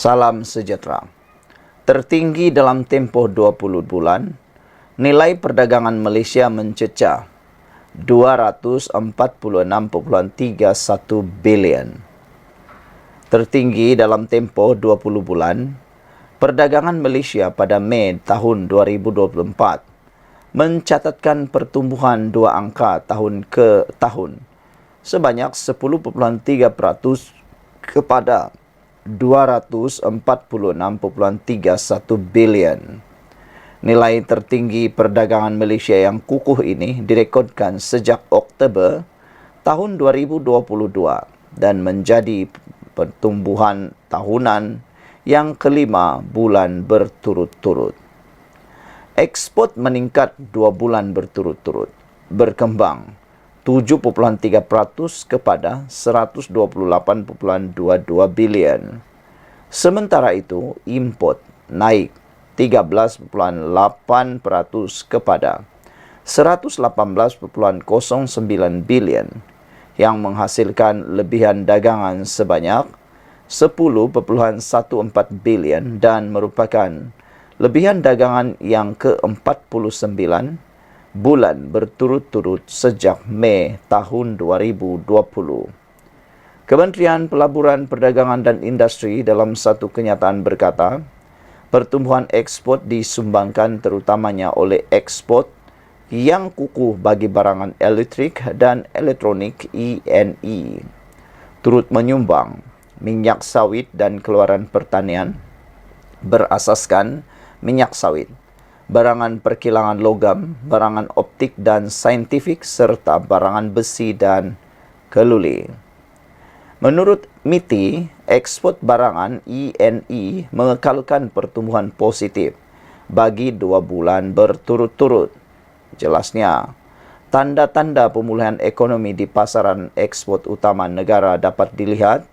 Salam sejahtera. Tertinggi dalam tempoh 20 bulan, nilai perdagangan Malaysia mencecah 246.31 bilion. Tertinggi dalam tempoh 20 bulan, perdagangan Malaysia pada Mei tahun 2024 mencatatkan pertumbuhan dua angka tahun ke tahun sebanyak 10.3% kepada 246.31 bilion. Nilai tertinggi perdagangan Malaysia yang kukuh ini direkodkan sejak Oktober tahun 2022 dan menjadi pertumbuhan tahunan yang kelima bulan berturut-turut. Ekspor meningkat 2 bulan berturut-turut, berkembang 7.3% kepada 128.22 bilion. Sementara itu, import naik 13.8% kepada 118.09 bilion yang menghasilkan lebihan dagangan sebanyak 10.14 bilion dan merupakan lebihan dagangan yang ke-49 bulan berturut-turut sejak Mei tahun 2020. Kementerian Pelaburan Perdagangan dan Industri dalam satu kenyataan berkata, pertumbuhan ekspor disumbangkan terutamanya oleh ekspor yang kukuh bagi barangan elektrik dan elektronik E&E. Turut menyumbang minyak sawit dan keluaran pertanian berasaskan minyak sawit, barangan perkilangan logam, barangan optik dan saintifik serta barangan besi dan keluli. Menurut MITI, ekspor barangan E&E mengekalkan pertumbuhan positif bagi 2 bulan berturut-turut. Jelasnya, tanda-tanda pemulihan ekonomi di pasaran ekspor utama negara dapat dilihat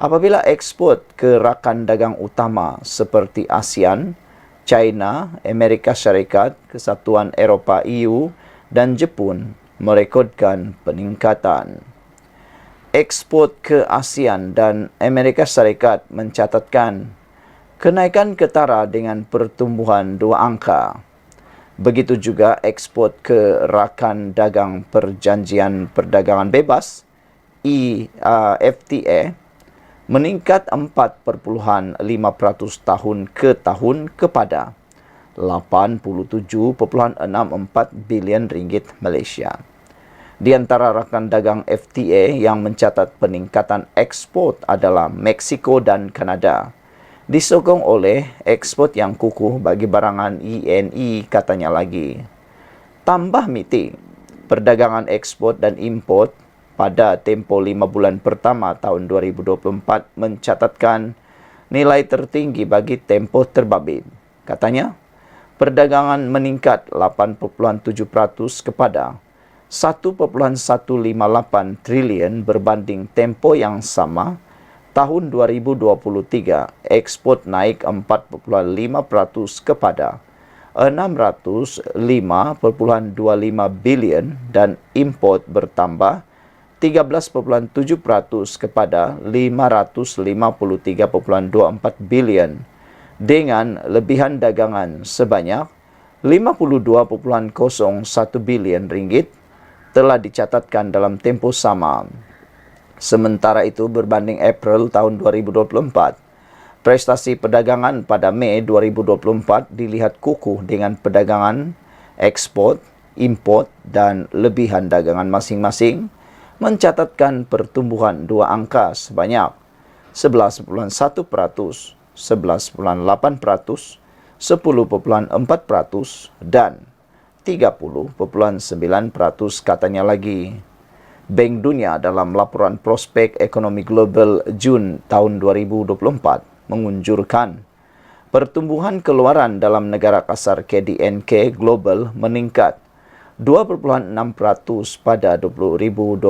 apabila ekspor ke rakan dagang utama seperti ASEAN, China, Amerika Syarikat, Kesatuan Eropah EU dan Jepun merekodkan peningkatan. Ekspor ke ASEAN dan Amerika Syarikat mencatatkan kenaikan ketara dengan pertumbuhan 2 angka. Begitu juga ekspor ke rakan dagang Perjanjian Perdagangan Bebas FTA meningkat 4.5% tahun ke tahun kepada 87.64 bilion ringgit Malaysia. Di antara rakan dagang FTA yang mencatat peningkatan ekspor adalah Meksiko dan Kanada, disokong oleh ekspor yang kukuh bagi barangan E&E katanya lagi. Tambah MITI, perdagangan ekspor dan import pada tempoh 5 bulan pertama tahun 2024 mencatatkan nilai tertinggi bagi tempoh terbabit. Katanya, perdagangan meningkat 8.7% kepada 1.158 trilion berbanding tempoh yang sama tahun 2023. Ekspor naik 4.5% kepada 605.25 bilion dan import bertambah 13.7% kepada 553.24 bilion dengan lebihan dagangan sebanyak 52.01 bilion ringgit telah dicatatkan dalam tempoh sama. Sementara itu berbanding April tahun 2024, prestasi perdagangan pada Mei 2024 dilihat kukuh dengan perdagangan, ekspor, import dan lebihan dagangan masing-masing mencatatkan pertumbuhan 2 angka sebanyak 11.1%, 11.8%, 10.4% dan 30.9% katanya lagi. Bank Dunia dalam laporan prospek ekonomi global Jun tahun 2024 mengunjurkan pertumbuhan keluaran dalam negara kasar KDNK global meningkat 2.6% pada 2024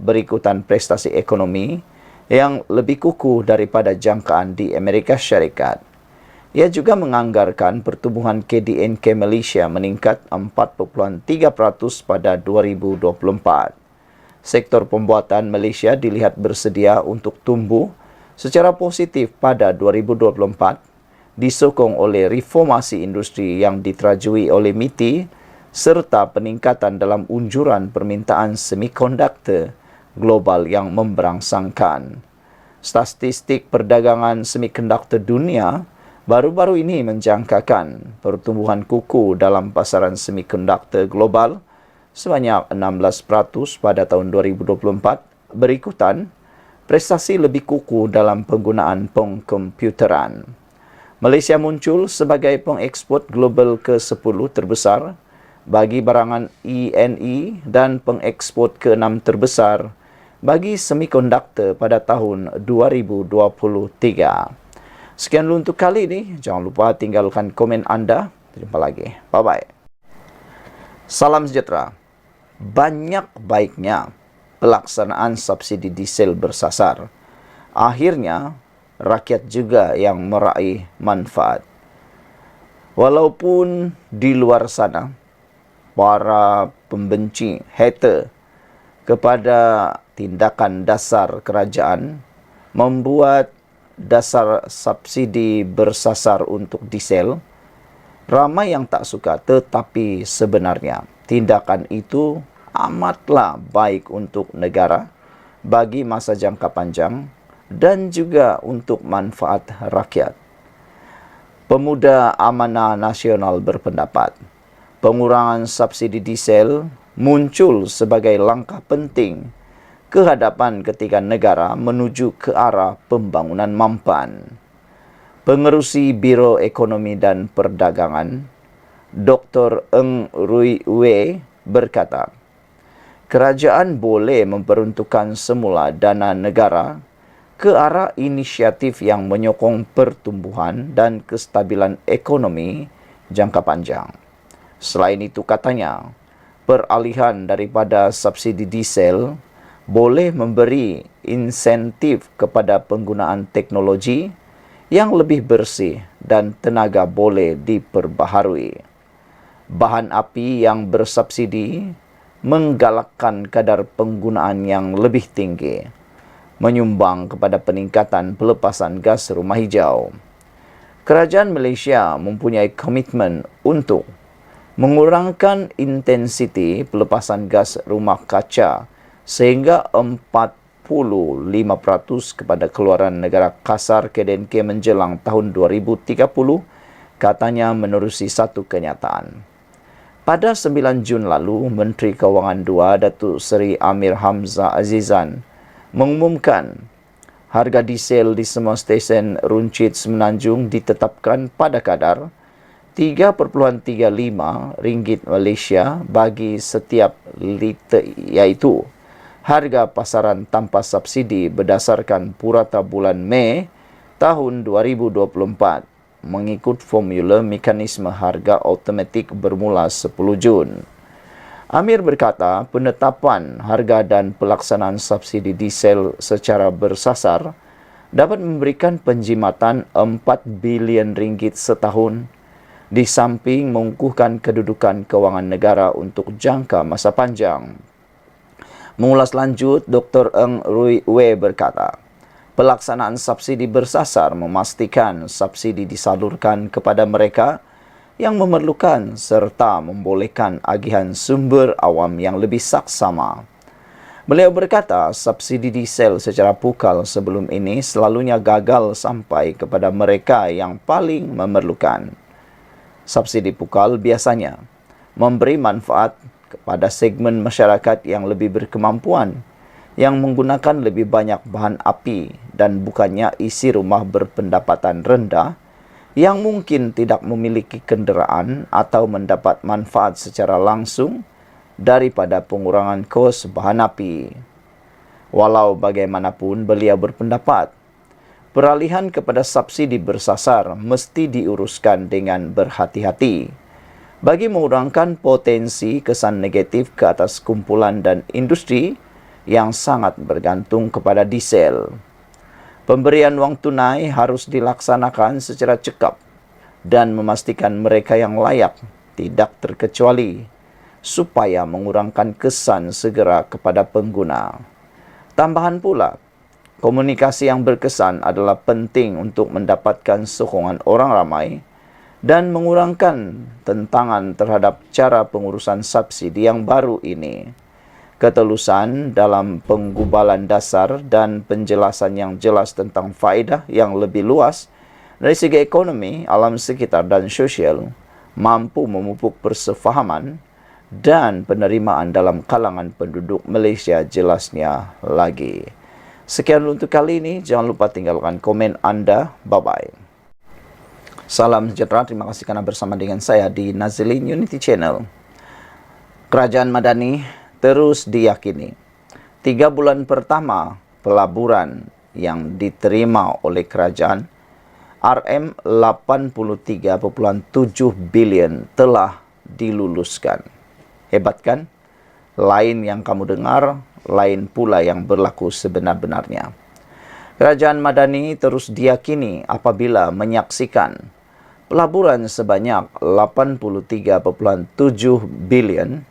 berikutan prestasi ekonomi yang lebih kukuh daripada jangkaan di Amerika Syarikat. Ia juga menganggarkan pertumbuhan KDNK Malaysia meningkat 4.3% pada 2024. Sektor pembuatan Malaysia dilihat bersedia untuk tumbuh secara positif pada 2024 disokong oleh reformasi industri yang diterajui oleh MITI serta peningkatan dalam unjuran permintaan semikonduktor global yang memberangsangkan. Statistik perdagangan semikonduktor dunia baru-baru ini menjangkakan pertumbuhan kukuh dalam pasaran semikonduktor global sebanyak 16% pada tahun 2024, berikutan prestasi lebih kukuh dalam penggunaan pengkomputeran. Malaysia muncul sebagai pengeksport global ke-10 terbesar bagi barangan E&E dan pengeksport ke-6 terbesar bagi semikonduktor pada tahun 2023. Sekian dulu untuk kali ini. Jangan lupa tinggalkan komen anda. Jumpa lagi. Bye-bye. Salam sejahtera. Banyak baiknya pelaksanaan subsidi diesel bersasar. Akhirnya, rakyat juga yang meraih manfaat. Walaupun di luar sana, para pembenci, hater kepada tindakan dasar kerajaan membuat dasar subsidi bersasar untuk diesel, ramai yang tak suka, tetapi sebenarnya tindakan itu amatlah baik untuk negara bagi masa jangka panjang dan juga untuk manfaat rakyat. Pemuda Amanah Nasional berpendapat, pengurangan subsidi diesel muncul sebagai langkah penting ke hadapan ketika negara menuju ke arah pembangunan mampan. Pengerusi Biro Ekonomi dan Perdagangan, Dr. Eng Rui Wei berkata, kerajaan boleh memperuntukkan semula dana negara ke arah inisiatif yang menyokong pertumbuhan dan kestabilan ekonomi jangka panjang. Selain itu katanya, peralihan daripada subsidi diesel boleh memberi insentif kepada penggunaan teknologi yang lebih bersih dan tenaga boleh diperbaharui. Bahan api yang bersubsidi menggalakkan kadar penggunaan yang lebih tinggi, menyumbang kepada peningkatan pelepasan gas rumah hijau. Kerajaan Malaysia mempunyai komitmen untuk mengurangkan intensiti pelepasan gas rumah kaca sehingga 45% kepada keluaran negara kasar KDNK menjelang tahun 2030, katanya menerusi satu kenyataan. Pada 9 Jun lalu, Menteri Kewangan II, Datuk Seri Amir Hamzah Azizan, mengumumkan harga diesel di semua stesen runcit Semenanjung ditetapkan pada kadar RM3.35 Malaysia bagi setiap liter, iaitu harga pasaran tanpa subsidi berdasarkan purata bulan Mei tahun 2024 mengikut formula mekanisme harga automatik bermula 10 Jun. Amir berkata, penetapan harga dan pelaksanaan subsidi diesel secara bersasar dapat memberikan penjimatan RM4 bilion setahun, di samping mengukuhkan kedudukan kewangan negara untuk jangka masa panjang. Mengulas lanjut, Dr. Eng Rui Wei berkata, pelaksanaan subsidi bersasar memastikan subsidi disalurkan kepada mereka yang memerlukan serta membolehkan agihan sumber awam yang lebih saksama. Beliau berkata, subsidi diesel secara pukal sebelum ini selalunya gagal sampai kepada mereka yang paling memerlukan. Subsidi pukal biasanya memberi manfaat kepada segmen masyarakat yang lebih berkemampuan, yang menggunakan lebih banyak bahan api dan bukannya isi rumah berpendapatan rendah yang mungkin tidak memiliki kenderaan atau mendapat manfaat secara langsung daripada pengurangan kos bahan api. Walau bagaimanapun, beliau berpendapat, peralihan kepada subsidi bersasar mesti diuruskan dengan berhati-hati bagi mengurangkan potensi kesan negatif ke atas kumpulan dan industri yang sangat bergantung kepada diesel. Pemberian wang tunai harus dilaksanakan secara cekap dan memastikan mereka yang layak tidak terkecuali supaya mengurangkan kesan segera kepada pengguna. Tambahan pula, Komunikasi yang berkesan adalah penting untuk mendapatkan sokongan orang ramai dan mengurangkan tentangan terhadap cara pengurusan subsidi yang baru ini. Ketelusan dalam penggubalan dasar dan penjelasan yang jelas tentang faedah yang lebih luas dari segi ekonomi, alam sekitar dan sosial mampu memupuk persefahaman dan penerimaan dalam kalangan penduduk Malaysia jelasnya lagi. Sekian untuk kali ini. Jangan lupa tinggalkan komen anda. Bye-bye. Salam sejahtera. Terima kasih kerana bersama dengan saya di Nazilin Unity Channel. Kerajaan Madani terus diyakini 3 bulan pertama pelaburan yang diterima oleh kerajaan RM83.7 bilion telah diluluskan. Hebat kan? Lain yang kamu dengar, lain pula yang berlaku sebenar-benarnya. Kerajaan Madani terus diyakini apabila menyaksikan pelaburan sebanyak 83.7 bilion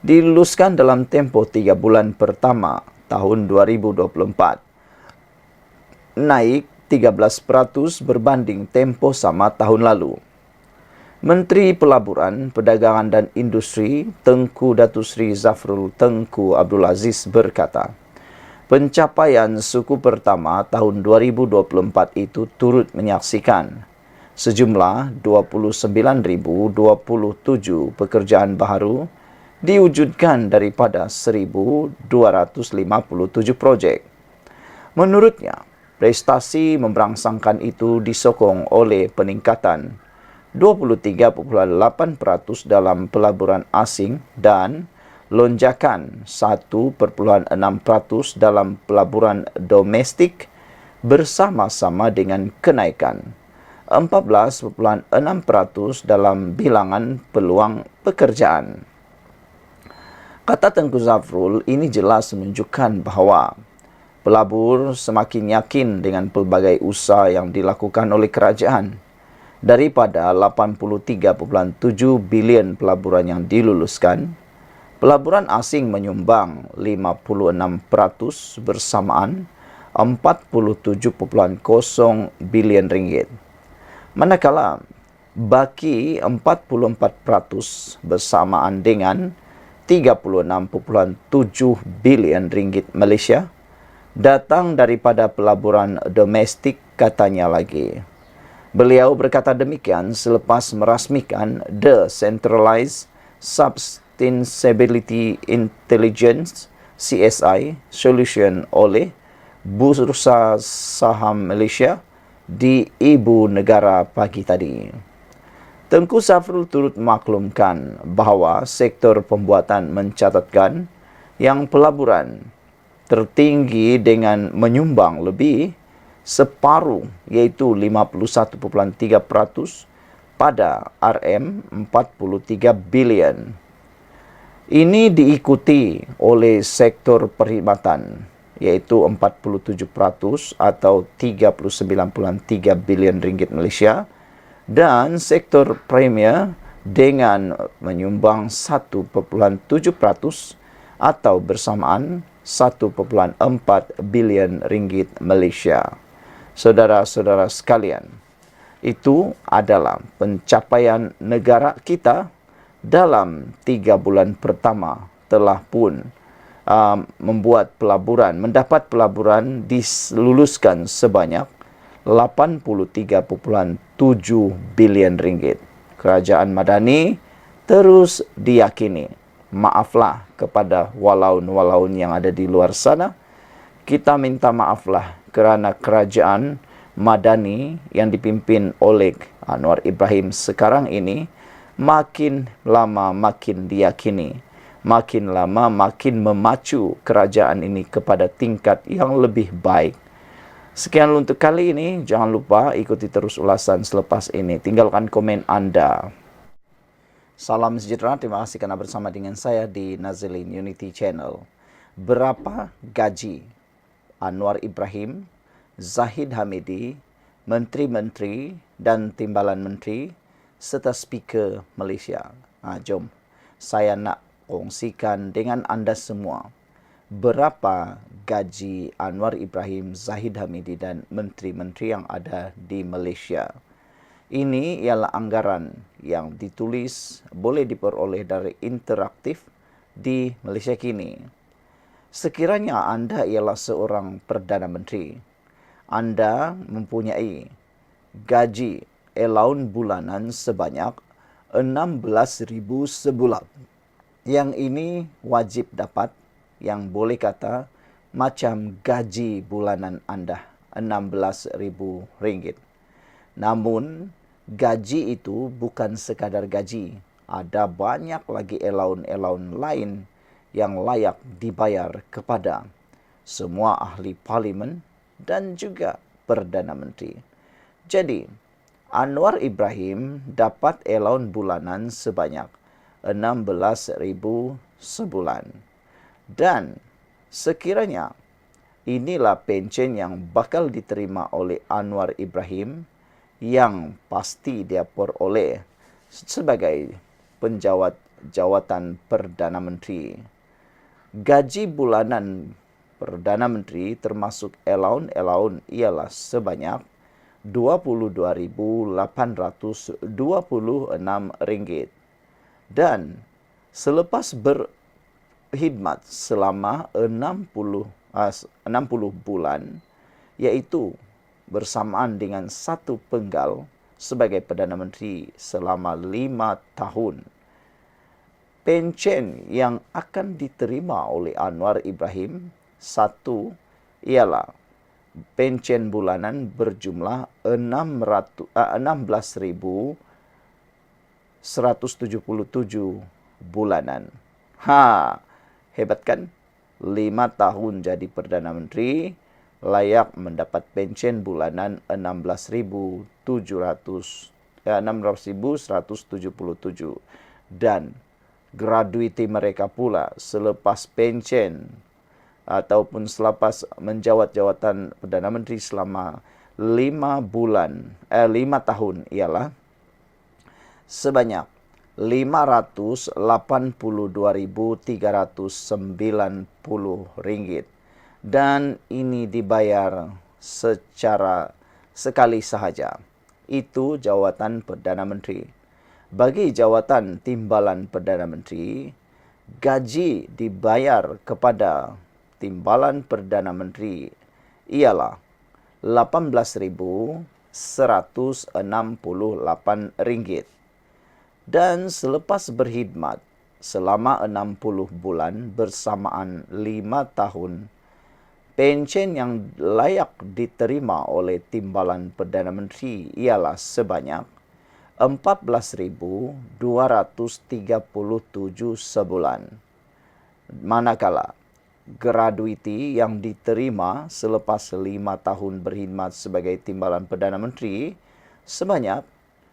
diluluskan dalam tempoh 3 bulan pertama tahun 2024, naik 13% berbanding tempoh sama tahun lalu. Menteri Pelaburan, Perdagangan dan Industri Tengku Datuk Seri Zafrul Tengku Abdul Aziz berkata, pencapaian suku pertama tahun 2024 itu turut menyaksikan sejumlah 29,027 pekerjaan baharu diwujudkan daripada 1,257 projek. Menurutnya, prestasi memberangsangkan itu disokong oleh peningkatan 23.8% dalam pelaburan asing dan lonjakan 1.6% dalam pelaburan domestik bersama-sama dengan kenaikan 14.6% dalam bilangan peluang pekerjaan. Kata Tengku Zafrul ini jelas menunjukkan bahawa pelabur semakin yakin dengan pelbagai usaha yang dilakukan oleh kerajaan. Daripada 83.7 bilion pelaburan yang diluluskan, pelaburan asing menyumbang 56% bersamaan 47.0 bilion ringgit. Manakala baki 44% bersamaan dengan 36.7 bilion ringgit Malaysia datang daripada pelaburan domestik, katanya lagi. Beliau berkata demikian selepas merasmikan The Centralized Sustainability Intelligence CSI Solution oleh Bursa Saham Malaysia di Ibu Negara pagi tadi. Tengku Zafrul turut maklumkan bahawa sektor pembuatan mencatatkan yang pelaburan tertinggi dengan menyumbang lebih separuh, iaitu 51.3% pada RM43 bilion. Ini diikuti oleh sektor perkhidmatan, iaitu 47% atau 39.3 bilion ringgit Malaysia, dan sektor premier dengan menyumbang 1.7% atau bersamaan 1.4 bilion ringgit Malaysia. Saudara-saudara sekalian, itu adalah pencapaian negara kita dalam 3 bulan pertama telah pun mendapat pelaburan diluluskan sebanyak 83.7 bilion ringgit. Kerajaan Madani terus diyakini. Maaflah kepada walaun-walaun yang ada di luar sana. Kita minta maaflah kerana kerajaan Madani yang dipimpin oleh Anwar Ibrahim sekarang ini makin lama makin diyakini, makin lama makin memacu kerajaan ini kepada tingkat yang lebih baik. Sekian untuk kali ini. Jangan lupa ikuti terus ulasan selepas ini. Tinggalkan komen anda. Salam sejahtera. Terima kasih kerana bersama dengan saya di Nazilin Unity Channel. Berapa gaji Anwar Ibrahim, Zahid Hamidi, menteri-menteri dan timbalan menteri serta speaker Malaysia? Jom saya nak kongsikan dengan anda semua berapa gaji Anwar Ibrahim, Zahid Hamidi dan menteri-menteri yang ada di Malaysia. Ini ialah anggaran yang ditulis boleh diperoleh dari interaktif di Malaysia kini. Sekiranya anda ialah seorang Perdana Menteri, anda mempunyai gaji allowance bulanan sebanyak 16,000 sebulan. Yang ini wajib dapat, yang boleh kata macam gaji bulanan anda, RM16,000. Namun, gaji itu bukan sekadar gaji. Ada banyak lagi allowance lain yang layak dibayar kepada semua ahli parlimen dan juga Perdana Menteri. Jadi, Anwar Ibrahim dapat allowance bulanan sebanyak 16,000 sebulan. Dan sekiranya inilah pencen yang bakal diterima oleh Anwar Ibrahim, yang pasti dia peroleh sebagai penjawat jawatan Perdana Menteri. Gaji bulanan Perdana Menteri termasuk allowance ialah sebanyak RM22,826. Dan selepas berkhidmat selama 60 bulan, iaitu bersamaan dengan satu penggal sebagai Perdana Menteri selama 5 tahun. Pencen yang akan diterima oleh Anwar Ibrahim, satu ialah pencen bulanan berjumlah 16,177 bulanan. Hebat kan? 5 tahun jadi Perdana Menteri, layak mendapat pencen bulanan 16,177 dan gratuiti mereka pula selepas pencen ataupun selepas menjawat jawatan Perdana Menteri selama 5 tahun ialah sebanyak RM582,390 dan ini dibayar secara sekali sahaja. Itu jawatan Perdana Menteri. Bagi jawatan timbalan Perdana Menteri, gaji dibayar kepada timbalan Perdana Menteri ialah RM18,168. Dan selepas berkhidmat selama 60 bulan bersamaan 5 tahun, pencen yang layak diterima oleh timbalan Perdana Menteri ialah sebanyak RM14,237 sebulan. Manakala gratuiti yang diterima selepas 5 tahun berkhidmat sebagai timbalan Perdana Menteri sebanyak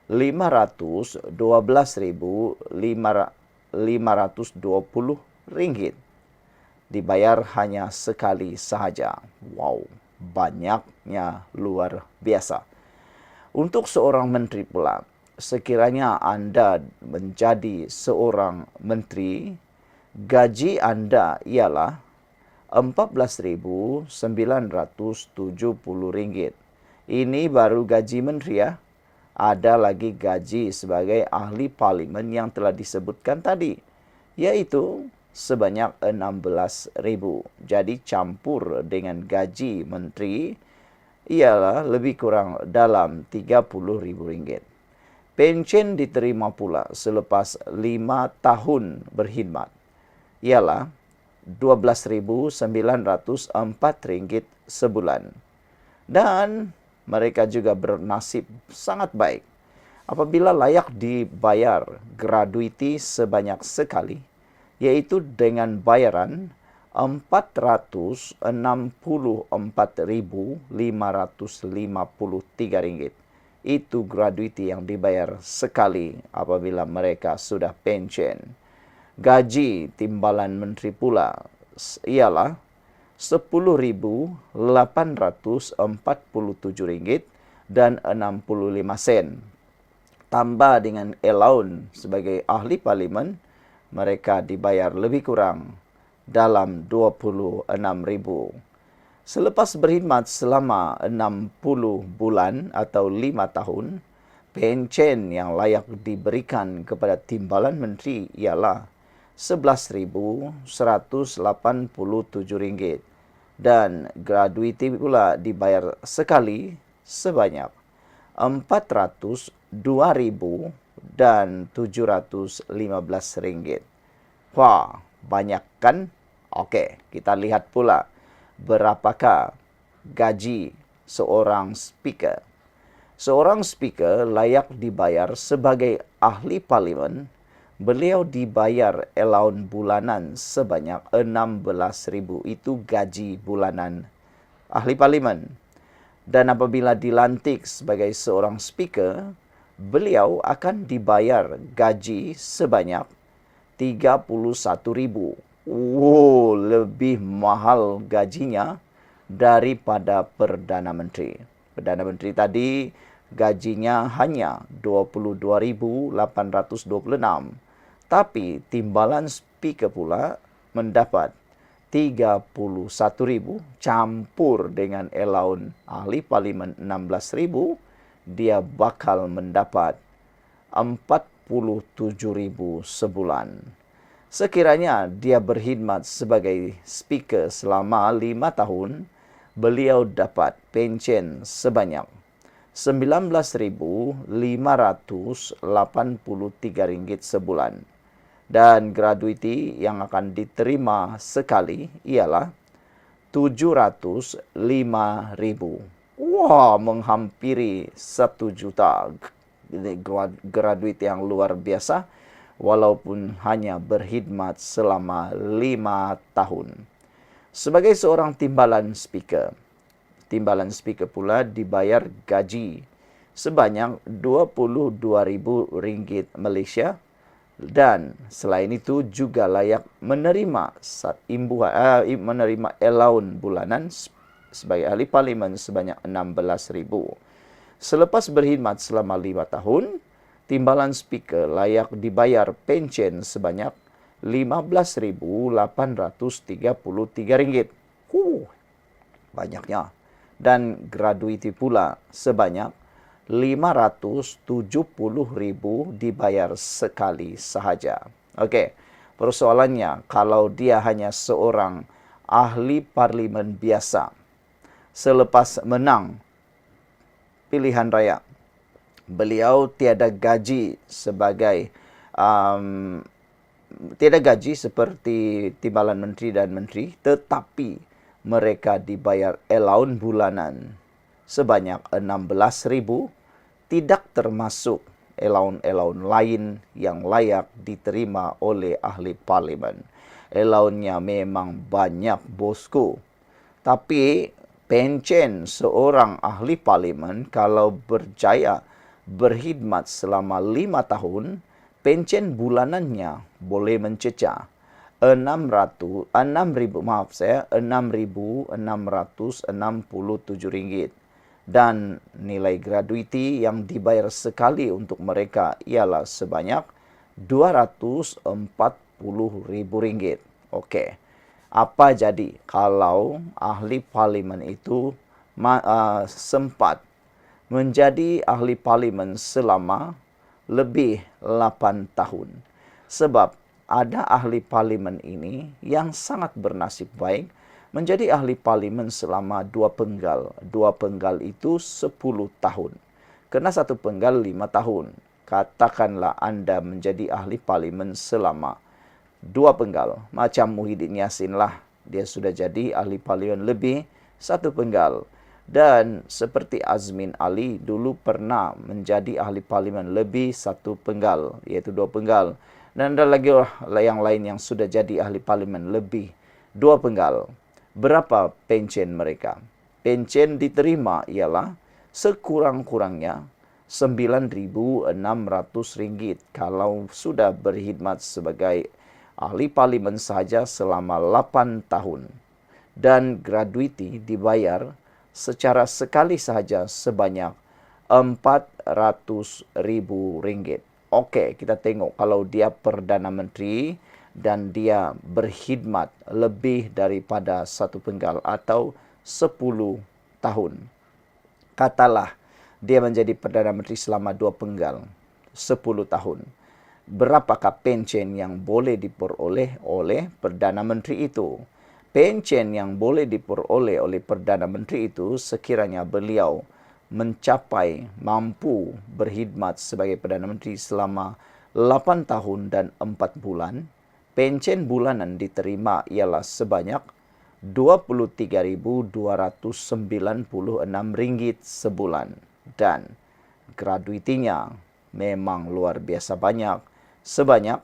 RM512,520 dibayar hanya sekali sahaja. Wow, banyaknya luar biasa. Untuk seorang menteri pula, sekiranya anda menjadi seorang menteri, gaji anda ialah RM14,970. Ini baru gaji menteri ya. Ada lagi gaji sebagai ahli parlimen yang telah disebutkan tadi, yaitu sebanyak 16,000. Jadi campur dengan gaji menteri ialah lebih kurang dalam RM30,000. Pencen diterima pula selepas 5 tahun berkhidmat ialah RM12,904 sebulan. Dan mereka juga bernasib sangat baik apabila layak dibayar gratuiti sebanyak sekali, yaitu dengan bayaran RM464,553. Itu gratuiti yang dibayar sekali apabila mereka sudah pencen. Gaji timbalan menteri pula ialah RM10,847,65. Tambah dengan allowance sebagai ahli parlimen, mereka dibayar lebih kurang dalam 26,000. Selepas berkhidmat selama 60 bulan atau 5 tahun, pencen yang layak diberikan kepada Timbalan Menteri ialah RM11.187 dan gratuiti pula dibayar sekali sebanyak RM402.715. Wah, banyak kan? Okey, kita lihat pula berapakah gaji seorang speaker. Seorang speaker layak dibayar sebagai ahli parlimen. Beliau dibayar allowance bulanan sebanyak 16,000. Itu gaji bulanan ahli parlimen. Dan apabila dilantik sebagai seorang speaker, beliau akan dibayar gaji sebanyak 31,000. Wow, lebih mahal gajinya daripada Perdana Menteri. Perdana Menteri tadi gajinya hanya 22,826. Tapi timbalan speaker pula mendapat 31,000 campur dengan allowance ahli parlimen 16,000, dia bakal mendapat 47,000 sebulan. Sekiranya dia berkhidmat sebagai speaker selama 5 tahun, beliau dapat pencen sebanyak RM19,583 sebulan. Dan gratuiti yang akan diterima sekali ialah RM705,000. Wah, menghampiri 1 juta. Ini gratuiti yang luar biasa. Walaupun hanya berkhidmat selama 5 tahun. Sebagai seorang timbalan speaker pula dibayar gaji sebanyak RM22,000 Malaysia dan selain itu juga layak menerima menerima allowance bulanan sebagai ahli parlimen sebanyak 16,000. Selepas berkhidmat selama 5 tahun, timbalan speaker layak dibayar pencen sebanyak RM15,833. Banyaknya. Dan gratuiti pula sebanyak RM570,000 dibayar sekali sahaja. Okey, persoalannya kalau dia hanya seorang ahli parlimen biasa, selepas menang pilihan raya, beliau tiada gaji seperti timbalan menteri dan menteri, tetapi mereka dibayar allowance bulanan sebanyak 16,000, tidak termasuk allowance lain yang layak diterima oleh ahli parlimen. Allowance-nya memang banyak, bosku. Tapi pencen seorang ahli parlimen kalau berjaya berkhidmat selama 5 tahun, pencen bulanannya boleh mencecah RM6,667 dan nilai gratuiti yang dibayar sekali untuk mereka ialah sebanyak RM240,000. Okey. Apa jadi kalau ahli parlimen itu sempat menjadi ahli parlimen selama lebih 8 tahun? Sebab ada ahli parlimen ini yang sangat bernasib baik menjadi ahli parlimen selama 2 penggal. 2 penggal itu 10 tahun. Kena 1 penggal 5 tahun. Katakanlah anda menjadi ahli parlimen selama 2 penggal. Macam Muhyiddin Yassin lah. Dia sudah jadi ahli parlimen lebih 1 penggal. Dan seperti Azmin Ali dulu pernah menjadi ahli parlimen lebih 1 penggal, iaitu 2 penggal. Dan ada lagi yang lain yang sudah jadi ahli parlimen lebih 2 penggal. Berapa pencen mereka? Pencen diterima ialah sekurang-kurangnya RM9,600 kalau sudah berkhidmat sebagai ahli parlimen saja selama 8 tahun. Dan gratuiti dibayar secara sekali sahaja sebanyak RM400,000. Okey, kita tengok kalau dia Perdana Menteri dan dia berkhidmat lebih daripada 1 penggal atau 10 tahun. Katalah dia menjadi Perdana Menteri selama 2 penggal, 10 tahun. Berapakah pencen yang boleh diperoleh oleh Perdana Menteri itu? Pencen yang boleh diperoleh oleh Perdana Menteri itu sekiranya beliau mampu berkhidmat sebagai Perdana Menteri selama 8 tahun dan 4 bulan, pencen bulanan diterima ialah sebanyak RM23.296 sebulan. Dan gratuitinya memang luar biasa banyak, sebanyak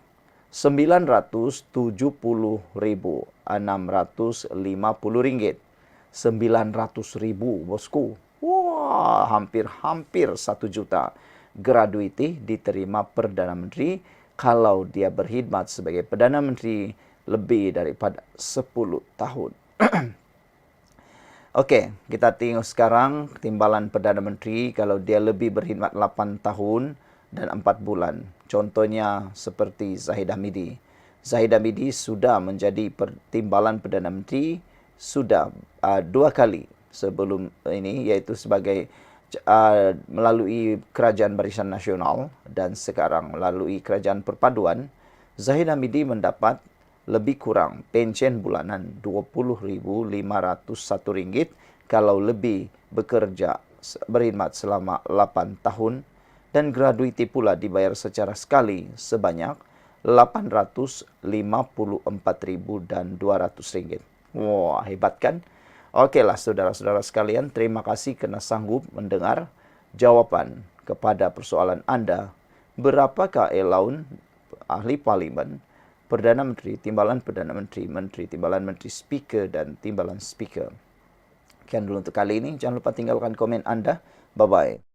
RM970.650. 900.000, bosku. Wah, hampir 1 juta. Gratuiti diterima Perdana Menteri kalau dia berkhidmat sebagai Perdana Menteri lebih daripada 10 tahun. Okey, kita tengok sekarang timbalan Perdana Menteri kalau dia lebih berkhidmat 8 tahun dan 4 bulan. Contohnya seperti Zahid Hamidi. Zahid Hamidi sudah menjadi timbalan Perdana Menteri sudah 2 kali sebelum ini, iaitu sebagai melalui Kerajaan Barisan Nasional dan sekarang melalui Kerajaan Perpaduan. Zahid Hamidi mendapat lebih kurang pencen bulanan RM20.501 kalau lebih bekerja berkhidmat selama 8 tahun, dan gratuiti pula dibayar secara sekali sebanyak RM854.200. Wah, hebat kan? Okeylah saudara-saudara sekalian, terima kasih kerana sanggup mendengar jawapan kepada persoalan anda. Berapakah allowance ahli parlimen, Perdana Menteri, timbalan Perdana Menteri, Menteri, timbalan Menteri, Speaker dan timbalan Speaker? Sekian dulu untuk kali ini. Jangan lupa tinggalkan komen anda. Bye-bye.